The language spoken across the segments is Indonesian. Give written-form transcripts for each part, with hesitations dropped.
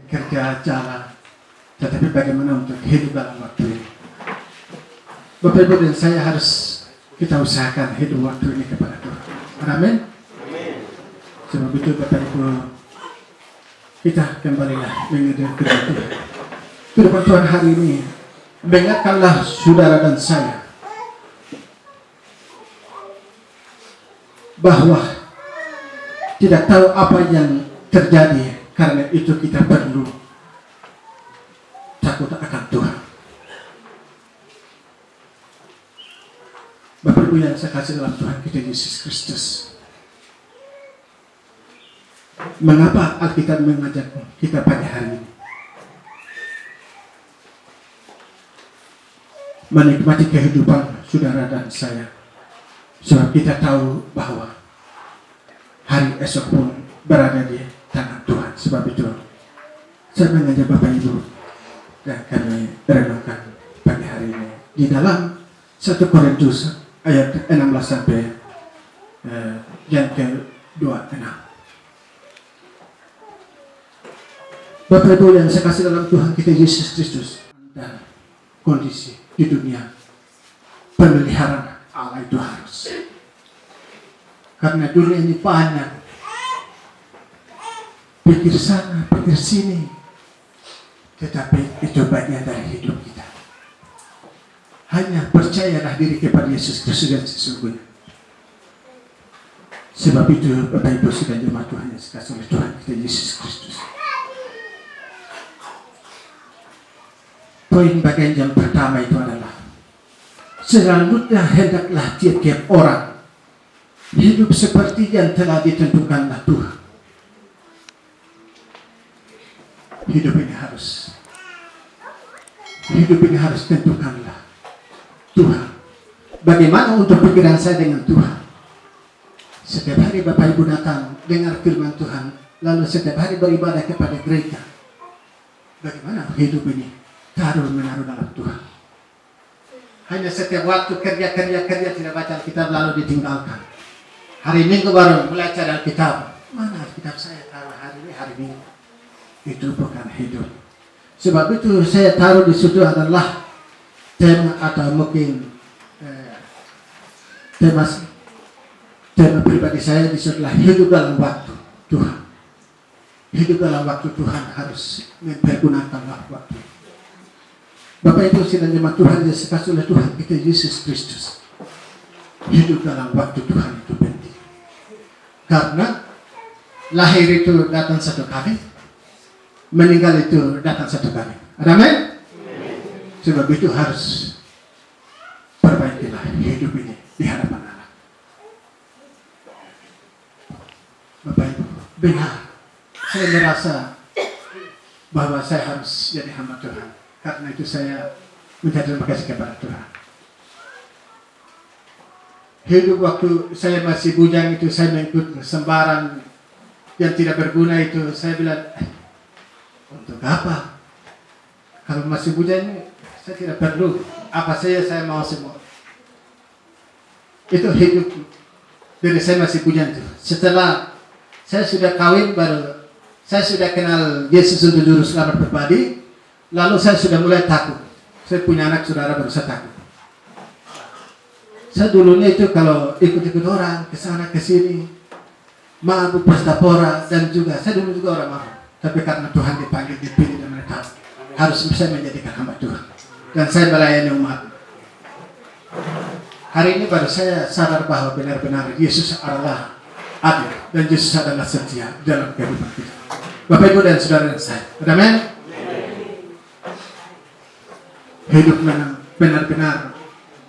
kerja jalan, tetapi bagaimana untuk hidup dalam waktu ini. Bapak Ibu dan saya harus kita usahakan hidup waktu ini kepada Tuhan. Amin. Sebab itu Bapak Ibu, kita kembalilah menghadap Tuhan. Firman Tuhan hari ini, ingatkanlah saudara dan saya bahwa tidak tahu apa yang terjadi, karena itu kita perlu takut akan Tuhan. Bapak Ibu yang saya kasih dalam Tuhan kita Yesus Kristus, mengapa Alkitab mengajak kita pada hari ini menikmati kehidupan saudara dan saya? Sebab kita tahu bahwa hari esok pun berada di tangan Tuhan. Sebab itu saya mengajak Bapak Ibu dan kami renungkan pagi hari ini di dalam 1 Korintus ayat 16 sampai yang ke-26. Bapak Ibu yang saya kasih dalam Tuhan kita Yesus Kristus, dan kondisi di dunia pemeliharaan Allah itu harus, karena dunia ini banyak pikir sana pikir sini, tetapi itu bagian dari hidup kita. Hanya percayalah diri kepada Yesus Kristus dan sesungguhnya. Sebab itu Bapak Ibu sudah jemaat Tuhan yang dikasihi oleh Tuhan kita Yesus Kristus. Poin bagian yang pertama itu adalah selanjutnya hendaklah tiap-tiap orang hidup seperti yang telah ditentukanlah Tuhan. Hidup ini harus tentukanlah Tuhan. Bagaimana untuk pikiran saya dengan Tuhan? Setiap hari Bapak Ibu datang dengar firman Tuhan, lalu setiap hari beribadah kepada gereja. Bagaimana hidup ini taruh menaruh dalam Tuhan? Hanya setiap waktu kerja tidak baca Alkitab lalu ditinggalkan. Hari Minggu baru belajar Alkitab. Mana Alkitab saya taruh hari Minggu? Itu bukan hidup. Sebab itu saya taruh di situ adalah tema atau mungkin tema pribadi saya di situ adalah hidup dalam waktu Tuhan. Hidup dalam waktu Tuhan harus mempergunakan waktu. Bapak Ibu sidang jemaat Tuhan yang dikasihi oleh Tuhan kita Yesus Kristus, hidup dalam waktu Tuhan itu penting. Karena lahir itu datang satu kali, meninggal itu datang satu kali. Amin. Sebab itu harus perbaikilah hidup ini di hadapan Allah. Bapak Ibu, benar, saya merasa bahwa saya harus jadi hamba Tuhan. Karena itu saya minta terima kasih kepada Tuhan. Hidup waktu saya masih bujang itu saya mengikut sembarang yang tidak berguna itu. Saya bilang, untuk apa? Kalau masih bujang saya tidak perlu. Apa saja saya mau semua. Itu hidup dari saya masih bujang itu. Setelah saya sudah kawin baru saya sudah kenal Yesus untuk juru selamat pribadi. Lalu saya sudah mulai takut. Saya punya anak saudara baru saya takut. Saya dulunya itu kalau ikut-ikut orang ke sana ke sini, mabuk pestapora, dan juga saya dulu juga orang mabuk. Tapi karena Tuhan dipanggil, dipilih dan mereka harus bisa menjadikan hamba Tuhan. Dan saya melayani umat. Hari ini baru saya sadar bahwa benar-benar Yesus adalah adil dan Yesus adalah setia dalam kehidupan kita. Bapak Ibu dan saudara saya, amin. Hidup memang benar-benar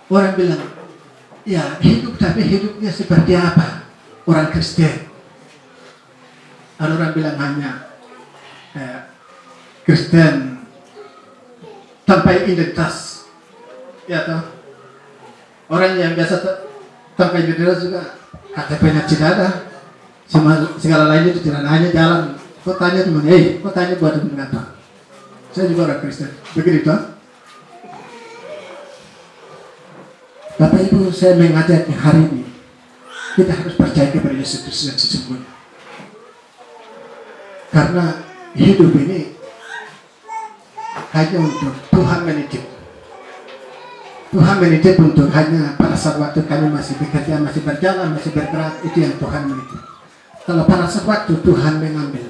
orang bilang, ya hidup, tapi hidupnya seperti apa? Orang Kristen. Ada orang bilang hanya Kristen tanpa identitas. Ya toh? Orang yang biasa tanpa identitas juga KTP-nya tidak ada. Segala lainnya itu tidak hanya jalan. Kau tanya teman, kau tanya buat teman apa? Saya juga orang Kristen. Begitu toh? Bapak Ibu, saya mengajak hari ini kita harus percaya kepada Yesus Kristus yang sesungguhnya. Karena hidup ini hanya untuk Tuhan menitip. Tuhan menitip untuk hanya pada saat waktu kami masih bekerja, masih berjalan, masih bergerak, itu yang Tuhan menitip. Kalau pada saat waktu Tuhan mengambil,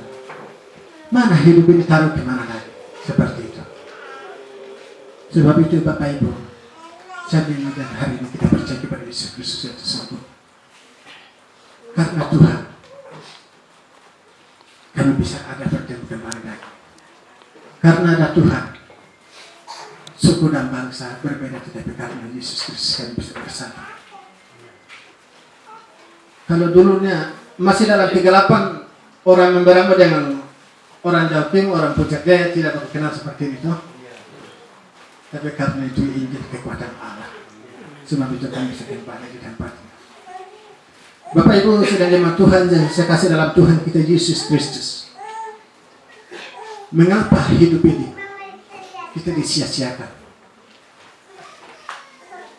mana hidup ini taruh di mana lagi? Seperti itu. Sebab itu Bapak Ibu, saya mengajar hari ini kita percaya kepada Yesus Kristus yang sesungguh. Karena Tuhan, kami bisa ada bertemu kembali lagi. Karena ada Tuhan, suku dan bangsa berbeda, tetapi karena Yesus Kristus kami bisa bersatu. Kalau dulunya masih dalam kegelapan, orang memberamu dengan orang Jawa Timur, orang Puncak Jaya tidak berkenal seperti itu. Tapi karena itu Injil kekuatan Allah, sebab itu kami bisa kembali di tempatnya. Bapak Ibu sudah jemaat Tuhan yang saya kasih dalam Tuhan kita Yesus Kristus. Mengapa hidup ini kita disia-siakan?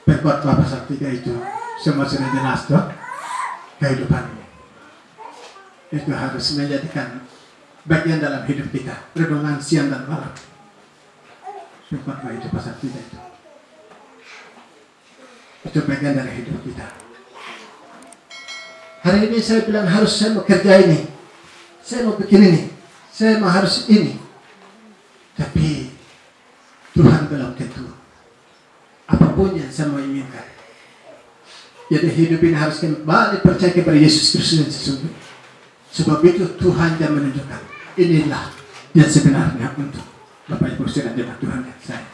Perkhotbah pasal 3 itu semua sudah jelas toh kehidupan ini. Itu harus menjadikan bagian dalam hidup kita, renungan siang dan malam. Perkhotbah itu pasal 3 itu. Itu bagian dari hidup kita. Hari ini saya bilang saya mau kerja ini, saya mau bikin ini, saya mau harus ini. Tapi Tuhan belum tentu. Apapun yang saya mau inginkan. Jadi hidup ini harus kembali percaya kepada Yesus Kristus yang sesungguhnya. Sebab itu Tuhan yang menunjukkan inilah yang sebenarnya untuk Bapak Ibu saudara jemaat Tuhan yang saya.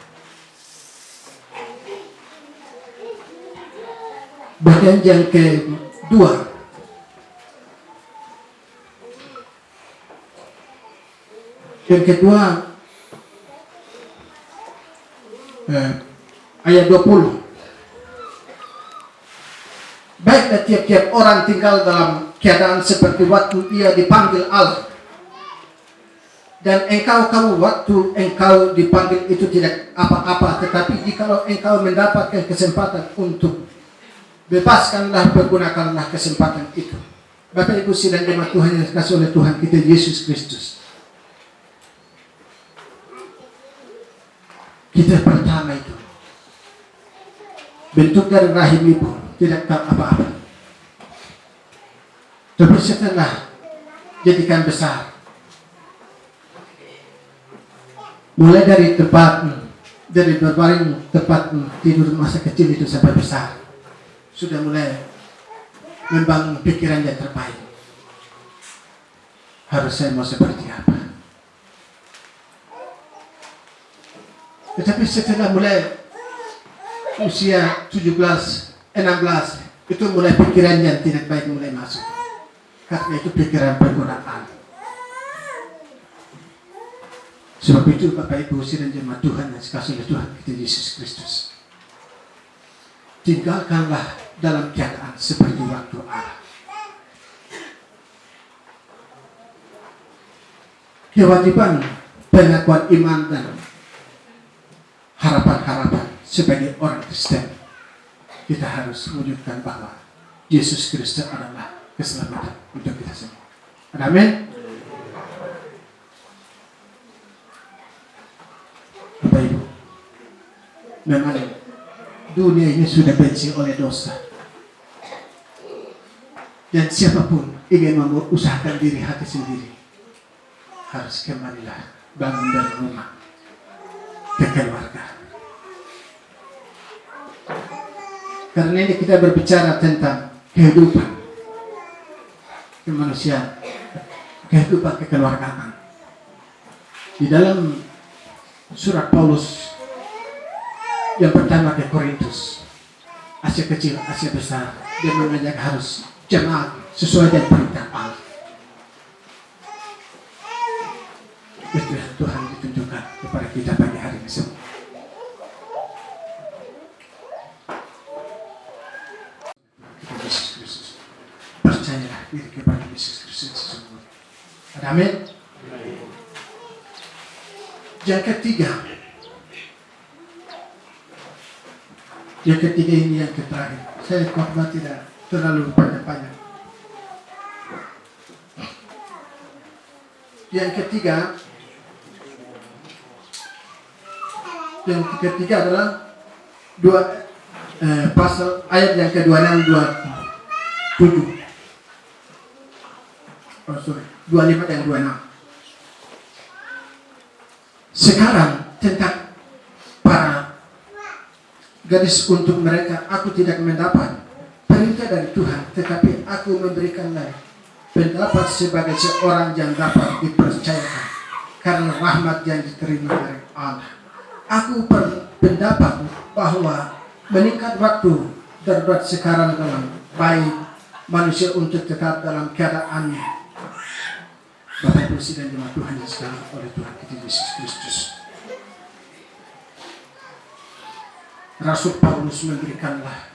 Bagian yang kedua, ayat 20. Baiklah tiap-tiap orang tinggal dalam keadaan seperti waktu ia dipanggil Allah. Dan kamu waktu engkau dipanggil itu tidak apa-apa, tetapi jikalau engkau mendapatkan kesempatan untuk bebaskanlah, pergunakanlah kesempatan itu. Bapak Ibu sidang jemaat Tuhan yang dikasihi oleh Tuhan kita Yesus Kristus. Kita pertama itu bentuk dari rahim ibu tidak tahu apa-apa. Tapi setelah jadikan besar, mulai dari dari berbaring tempat tidur masa kecil itu sampai besar, sudah mulai membangun pikiran yang terbaik. Harus saya mau seperti apa? Tetapi setelah mulai usia 17, 16, itu mulai pikiran yang tidak baik mulai masuk. Karena itu pikiran pergodaan. Sebab itu Bapak Ibu sidang jemaat Tuhan yang dikasihi oleh Tuhan kita Yesus Kristus, tinggalkanlah dalam keadaan seperti waktu Allah. Kewajiban pengakuan iman dan harapan-harapan sebagai orang Kristen, kita harus wujudkan bahwa Yesus Kristus adalah keselamatan untuk kita semua. Amin. Bapak Ibu, memang dunia ini sudah benci oleh dosa. Dan siapapun ingin mengusahakan diri hati sendiri, harus kembalilah bangun dari rumah ke keluarga. Karena ini kita berbicara tentang kehidupan kemanusiaan, kehidupan kekeluargaan. Di dalam surat Paulus yang pertama ke Korintus, Asia kecil, Asia besar, dia mengajak harus jemaat sesuai dengan perintah Allah. Itu yang Tuhan ditunjukkan kepada kita pagi hari ini semua. Yesus Kristus, percayalah diri kepada Yesus Kristus sesungguhnya. Amin. Yang ketiga ini yang terakhir. Saya khotbah tidak terlalu panjang. Yang ketiga, Dan ketiga adalah pasal ayat yang ke-26 27. 25 dan 26. Sekarang tentang para gadis, untuk mereka aku tidak mendapat perintah dari Tuhan, tetapi aku memberikanlah pendapat sebagai seorang yang dapat dipercayakan karena rahmat yang diterima dari Allah. Aku berpendapat bahwa meningkat waktu darurat sekarang dalam baik manusia untuk tetap dalam keadaannya. Bapak Ibu sidang jemaat Tuhan yang sekalian oleh Tuhan kita Yesus Kristus, Rasul Paulus memberikanlah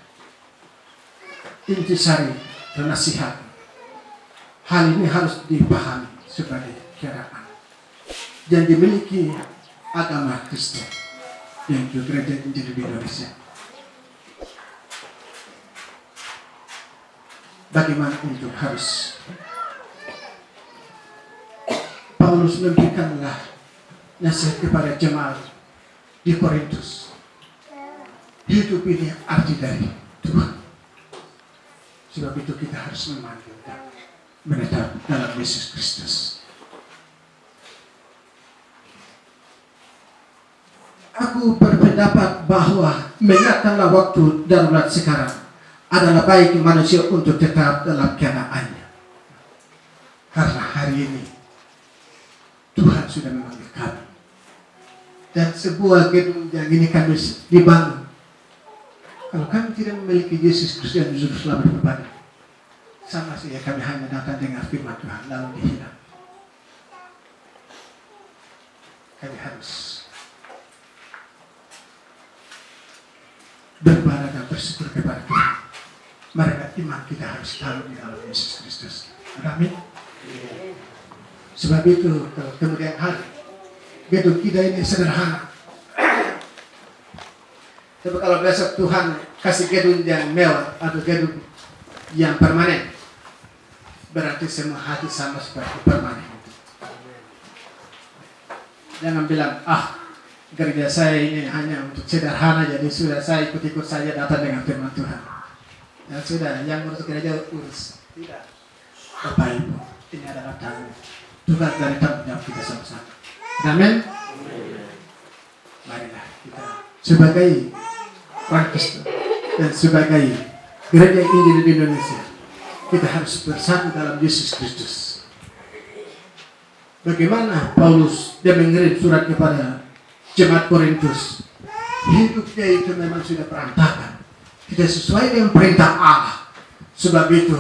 intisari dan nasihat. Hal ini harus dipahami sebagai keadaan yang dimiliki agama Kristen yang juga gereja Injil di Indonesia. Bagaimana untuk harus Paulus memberikanlah nasihat kepada jemaat di Korintus. Hidup ini arti dari Tuhan. Sebab itu kita harus memanggil dan menetap dalam Yesus Kristus. Aku berpendapat bahwa mengingatkanlah waktu darurat sekarang adalah baik manusia untuk tetap dalam keadaannya. Karena hari ini Tuhan sudah memanggil kami. Dan sebuah gedung yang ini kami dibangun. Kalau kami tidak memiliki Yesus Kristus yang juru selamat pribadi, sama saja kami hanya datang dengar firman Tuhan lalu dihilang. Kami harus beribadah dan bersyukur kepada Tuhan. Mereka iman kita harus taruh di dalam Yesus Kristus. Amin. Sebab itu kalau kemudian hari gedung kita ini sederhana. Tapi kalau besok Tuhan kasih gedung yang mewah atau gedung yang permanen, berarti semua hati sama seperti permanen. Jangan bilang, gereja saya ini hanya untuk sederhana, jadi sudah saya ikut-ikut saja datang dengan firman Tuhan. Ya sudah, yang urus gereja urus. Tidak. Bapak Ibu, ini adalah tanggung tugas dari tanggung jawab kita sama-sama. Amin. Marilah kita sebagai orang Kristen dan sebagai gereja Injil di Indonesia, kita harus bersatu dalam Yesus Kristus. Bagaimana Paulus dia mengirim surat kepada jemaat Korintus, hidupnya itu memang sudah berantakan, tidak sesuai dengan perintah Allah. Sebab itu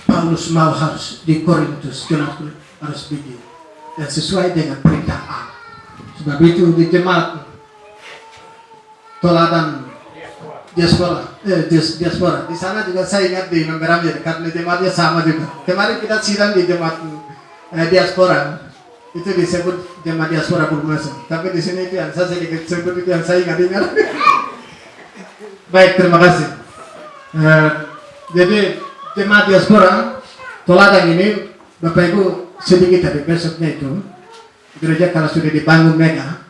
Paulus mau harus di Korintus harus bikin dan sesuai dengan perintah Allah. Sebab itu di jemaat Toladan diaspora di sana juga saya ingat di Memberamnya karena jemaatnya sama juga. Kemarin kita sidang di jemaat diaspora itu disebut jemaat diaspora Burmasa, tapi di sini itu yang saya sebut itu yang saya ingat. Baik, terima kasih. Jadi jemaat diaspora Toladan ini Bapak Ibu sedikit tapi besoknya itu gereja kalau sudah dibangun mega,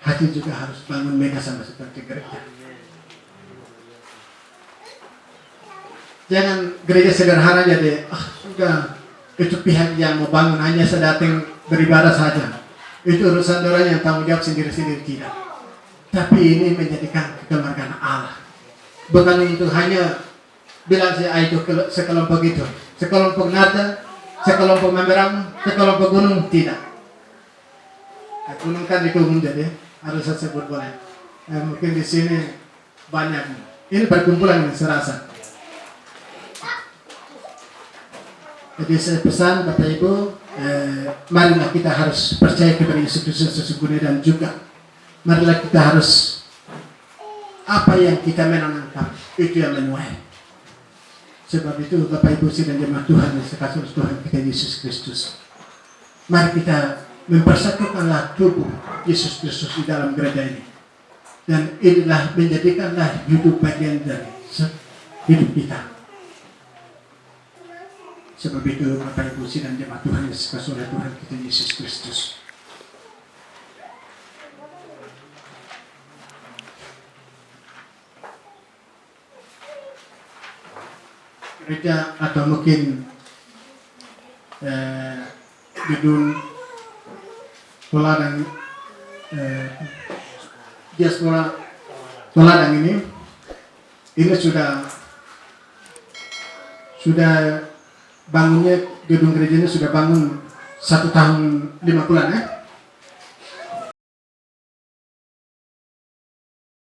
hati juga harus bangun mega sama seperti gereja. Jangan gereja sederhana jadi sudah itu pihak yang mau bangun hanya sedatang beribadah saja. Itu urusan orang yang tanggung jawab sendiri-sendiri, tidak. Tapi ini menjadikan kekeluargaan Allah. Bukan itu hanya bilang saya itu sekelompok itu, sekelompok nada, sekelompok memberam, sekelompok gunung, tidak. Gunung kan di gunung jadi harus saya sebut boleh. Mungkin di sini banyak. Ini perkumpulan yang serasa. Jadi saya pesan Bapak Ibu, marilah kita harus percaya kepada Yesus Kristus sesungguhnya dan juga marilah kita harus apa yang kita menanamkan itu yang menuai. Sebab itu Bapak Ibu sidang jemaat Tuhan yang sekasih Tuhan kita Yesus Kristus, mari kita mempersatukanlah tubuh Yesus Kristus di dalam gereja ini, dan inilah menjadikanlah hidup bagian dari hidup kita. Sebab itu Bapak Ibu sidang jemaat Tuhan yang sekasih oleh Tuhan kita Yesus Kristus, gereja atau mungkin gedung Toladang diaspora Toladang ini sudah bangunnya gedung gerejanya sudah bangun 1 tahun 5 bulan ya.